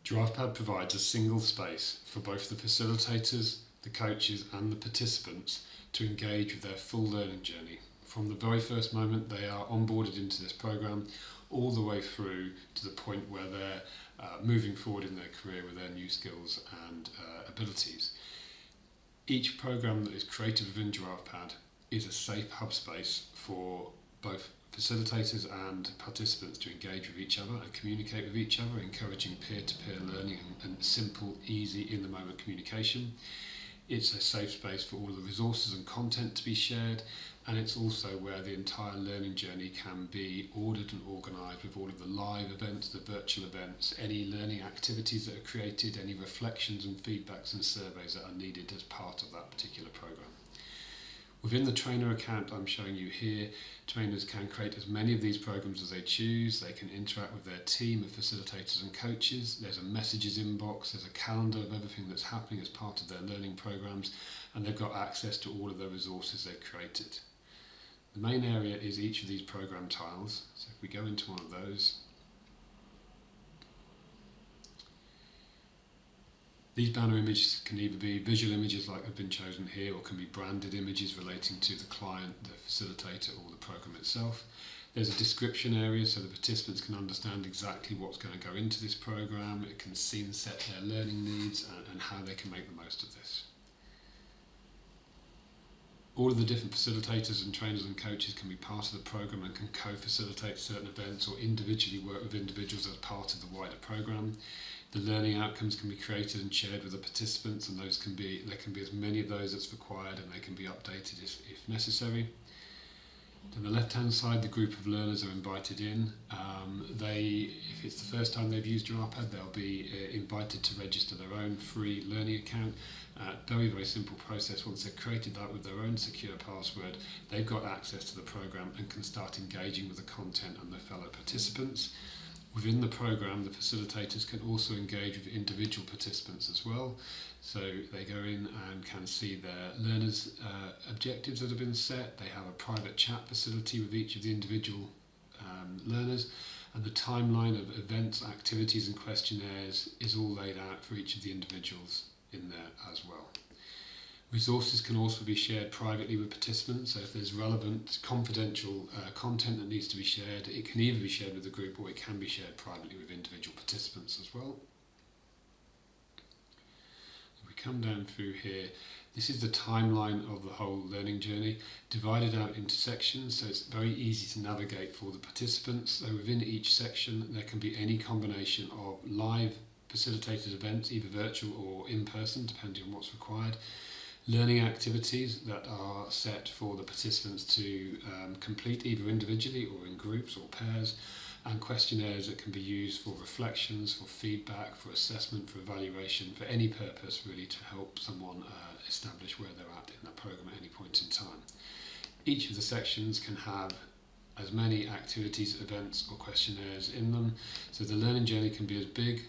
GiraffePad provides a single space for both the facilitators, the coaches and the participants to engage with their full learning journey from the very first moment they are onboarded into this program all the way through to the point where they're moving forward in their career with their new skills and abilities. Each program that is created within GiraffePad is a safe hub space for both facilitators and participants to engage with each other and communicate with each other, encouraging peer-to-peer learning and simple, easy, in-the-moment communication. It's a safe space for all the resources and content to be shared, and it's also where the entire learning journey can be ordered and organised with all of the live events, the virtual events, any learning activities that are created, any reflections and feedbacks and surveys that are needed as part of that particular programme. Within the trainer account I'm showing you here, trainers can create as many of these programs as they choose. They can interact with their team of facilitators and coaches. There's a messages inbox, there's a calendar of everything that's happening as part of their learning programs, and they've got access to all of the resources they've created. The main area is each of these program tiles. So if we go into one of those, these banner images can either be visual images like have been chosen here, or can be branded images relating to the client, the facilitator or the program itself. There's a description area so the participants can understand exactly what's going to go into this program. It can scene set their learning needs and how they can make the most of this. All of the different facilitators and trainers and coaches can be part of the program and can co-facilitate certain events or individually work with individuals as part of the wider program. The learning outcomes can be created and shared with the participants, and there can be as many of those as required, and they can be updated if necessary. On the left hand side, the group of learners are invited in. If it's the first time they've used GiraffePad, they'll be invited to register their own free learning account. Very simple process. Once they've created that with their own secure password, they've got access to the program and can start engaging with the content and their fellow participants. Within the program, the facilitators can also engage with individual participants as well. So they go in and can see their learners' objectives that have been set. They have a private chat facility with each of the individual learners, and the timeline of events, activities and questionnaires is all laid out for each of the individuals in there as well. Resources can also be shared privately with participants, so if there's relevant confidential content that needs to be shared, it can either be shared with the group or it can be shared privately with individual participants as well. If we come down through here, this is the timeline of the whole learning journey, divided out into sections, so it's very easy to navigate for the participants. So within each section there can be any combination of live facilitated events, either virtual or in person, depending on what's required. Learning activities that are set for the participants to complete either individually or in groups or pairs, and questionnaires that can be used for reflections, for feedback, for assessment, for evaluation, for any purpose really to help someone establish where they're at in that program at any point in time. Each of the sections can have as many activities, events or questionnaires in them, so the learning journey can be as big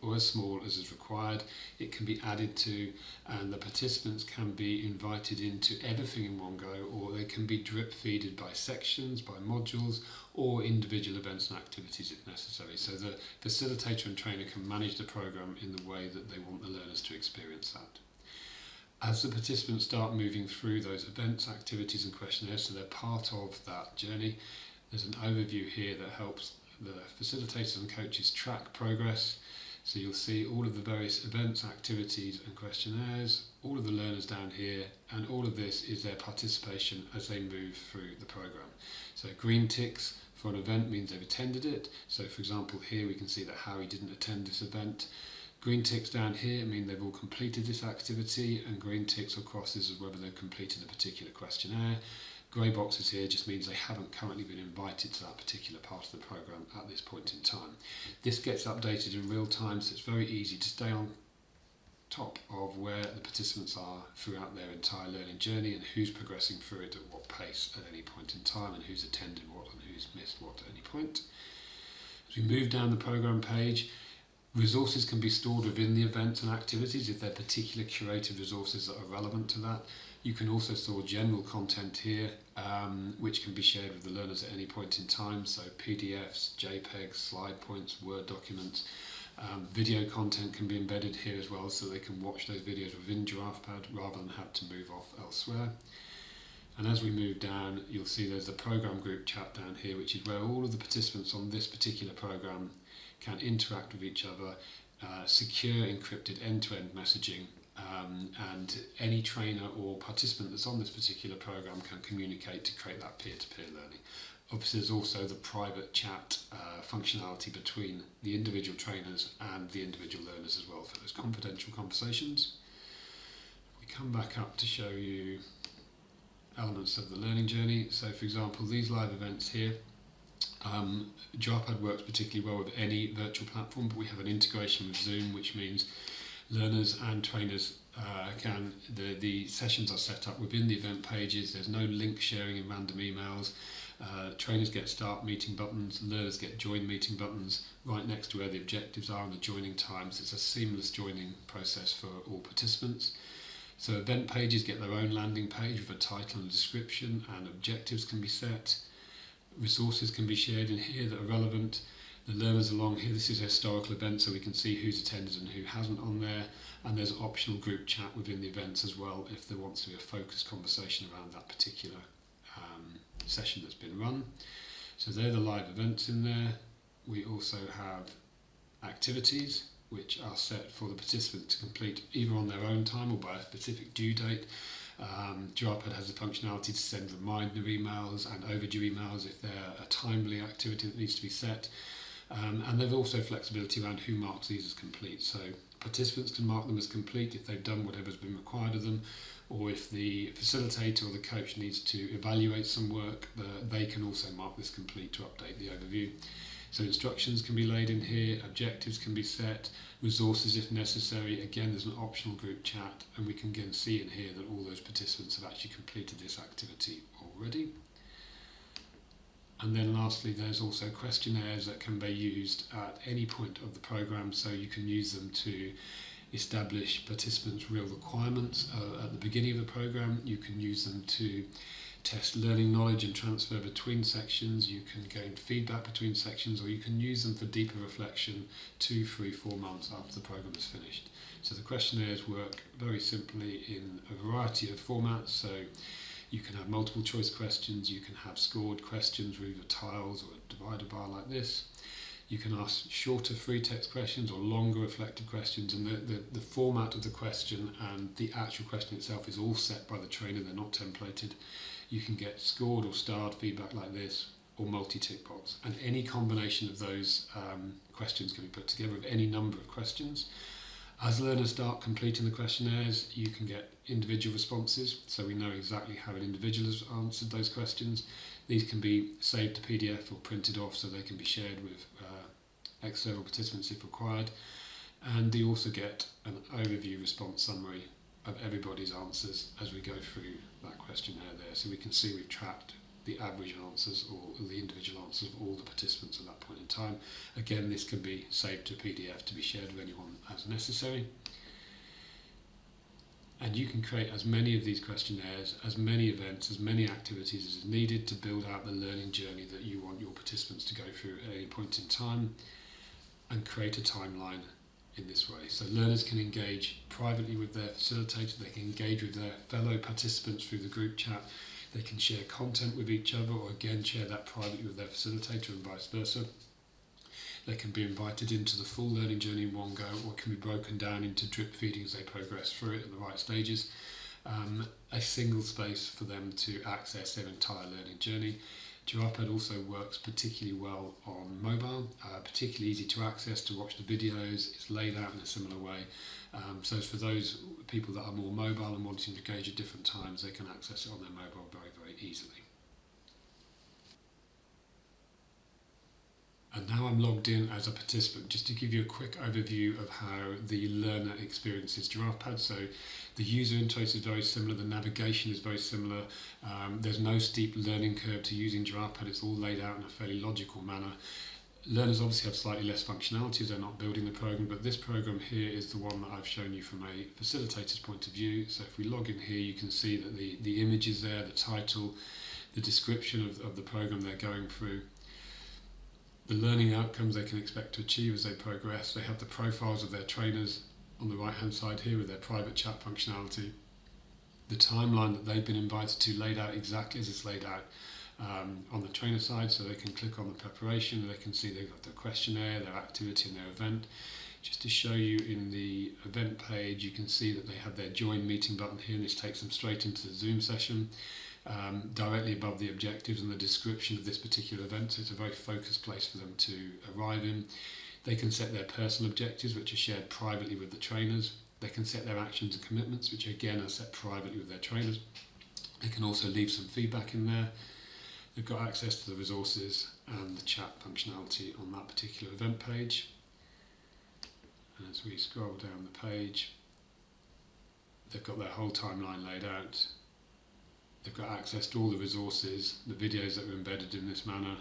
or as small as is required. It can be added to, and the participants can be invited into everything in one go, or they can be drip feeded by sections, by modules, or individual events and activities if necessary. So the facilitator and trainer can manage the program in the way that they want the learners to experience that. As the participants start moving through those events, activities and questionnaires, so they're part of that journey, there's an overview here that helps the facilitators and coaches track progress. So you'll see all of the various events, activities and questionnaires, all of the learners down here, and all of this is their participation as they move through the program. So green ticks for an event means they've attended it. So for example here we can see that Harry didn't attend this event. Green ticks down here mean they've all completed this activity, and green ticks or crosses is whether they've completed a particular questionnaire. Grey boxes here just means they haven't currently been invited to that particular part of the program at this point in time. This gets updated in real time, so it's very easy to stay on top of where the participants are throughout their entire learning journey and who's progressing through it at what pace at any point in time, and who's attended what and who's missed what at any point. As we move down the program page, resources can be stored within the events and activities if they're particular curated resources that are relevant to that. You can also store general content here, which can be shared with the learners at any point in time, so PDFs, JPEGs, slide points, Word documents. Video content can be embedded here as well, so they can watch those videos within GiraffePad rather than have to move off elsewhere. And as we move down, you'll see there's a program group chat down here, which is where all of the participants on this particular program can interact with each other, secure encrypted end-to-end messaging, and any trainer or participant that's on this particular program can communicate to create that peer-to-peer learning. Obviously, there's also the private chat functionality between the individual trainers and the individual learners as well for those confidential conversations. We come back up to show you elements of the learning journey. So, for example, these live events here, GiraffePad works particularly well with any virtual platform, but we have an integration with Zoom, which means learners and trainers the sessions are set up within the event pages. There's no link sharing in random emails. Trainers get start meeting buttons, learners get join meeting buttons right next to where the objectives are and the joining times. It's a seamless joining process for all participants. So event pages get their own landing page with a title and a description, and objectives can be set. Resources can be shared in here that are relevant. The learners along here, this is a historical event, so we can see who's attended and who hasn't on there, and there's an optional group chat within the events as well if there wants to be a focused conversation around that particular session that's been run. So they're the live events in there. We also have activities which are set for the participant to complete either on their own time or by a specific due date. GiraffePad has the functionality to send reminder emails and overdue emails if they're a timely activity that needs to be set. And there's also flexibility around who marks these as complete. So participants can mark them as complete if they've done whatever's been required of them, or if the facilitator or the coach needs to evaluate some work, they can also mark this complete to update the overview. So instructions can be laid in here, objectives can be set, resources if necessary. Again, there's an optional group chat, and we can again see in here that all those participants have actually completed this activity already. And then lastly, there's also questionnaires that can be used at any point of the program, so you can use them to establish participants' real requirements at the beginning of the program. You can use them to test learning knowledge and transfer between sections. You can gain feedback between sections, or you can use them for deeper reflection 2, 3, 4 months after the program is finished. So the questionnaires work very simply in a variety of formats. So you can have multiple choice questions, you can have scored questions with either tiles or a divider bar like this. You can ask shorter free text questions or longer reflective questions, and the format of the question and the actual question itself is all set by the trainer, they're not templated. You can get scored or starred feedback like this, or multi-tick box, and any combination of those questions can be put together with any number of questions. As learners start completing the questionnaires, you can get individual responses, so we know exactly how an individual has answered those questions. These can be saved to PDF or printed off so they can be shared with external participants if required. And you also get an overview response summary of everybody's answers as we go through that questionnaire there. So we can see we've tracked the average answers or the individual answers of all the participants at that point in time. Again, this can be saved to a PDF to be shared with anyone as necessary. And you can create as many of these questionnaires, as many events, as many activities as is needed to build out the learning journey that you want your participants to go through at any point in time, and create a timeline in this way. So learners can engage privately with their facilitator, they can engage with their fellow participants through the group chat, they can share content with each other, or again share that privately with their facilitator and vice versa. They can be invited into the full learning journey in one go, or can be broken down into drip feeding as they progress through it at the right stages. A single space for them to access their entire learning journey. GiraffePad also works particularly well on mobile, particularly easy to access, to watch the videos. It's laid out in a similar way. So for those people that are more mobile and wanting to engage at different times, they can access it on their mobile very, very easily. And now I'm logged in as a participant, just to give you a quick overview of how the learner experiences GiraffePad. So the user interface is very similar, the navigation is very similar. There's no steep learning curve to using GiraffePad, it's all laid out in a fairly logical manner. Learners obviously have slightly less functionality as they're not building the program, but this program here is the one that I've shown you from a facilitator's point of view. So if we log in here, you can see that the image is there, the title, the description of the program they're going through. the learning outcomes they can expect to achieve as they progress. They have the profiles of their trainers on the right hand side here with their private chat functionality. The timeline that they've been invited to laid out exactly as it's laid out on the trainer side, so they can click on the preparation, they can see they've got their questionnaire, their activity and their event. Just to show you, in the event page you can see that they have their join meeting button here, and this takes them straight into the Zoom session. Directly above the objectives and the description of this particular event, so it's a very focused place for them to arrive in. They can set their personal objectives, which are shared privately with the trainers. They can set their actions and commitments, which again are set privately with their trainers. They can also leave some feedback in there. They've got access to the resources and the chat functionality on that particular event page. And as we scroll down the page, they've got their whole timeline laid out. They've got access to all the resources, the videos that were embedded in this manner,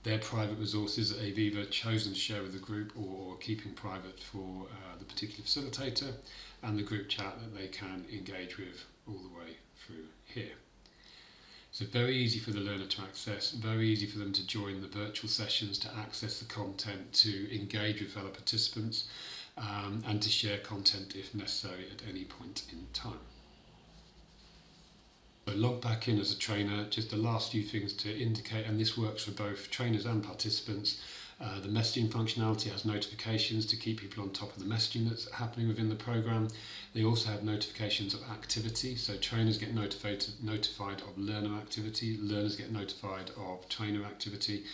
their private resources that they've either chosen to share with the group or keeping private for the particular facilitator, and the group chat that they can engage with all the way through here. So very easy for the learner to access, very easy for them to join the virtual sessions, to access the content, to engage with fellow participants, and to share content if necessary at any point in time. So log back in as a trainer, just the last few things to indicate, and this works for both trainers and participants. The messaging functionality has notifications to keep people on top of the messaging that's happening within the program. They also have notifications of activity, so trainers get notified of learner activity, learners get notified of trainer activity.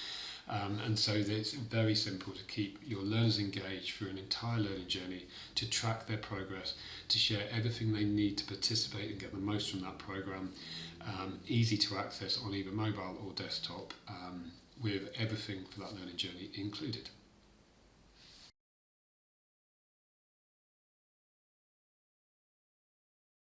And so it's very simple to keep your learners engaged through an entire learning journey, to track their progress, to share everything they need to participate and get the most from that program. Easy to access on either mobile or desktop, with everything for that learning journey included.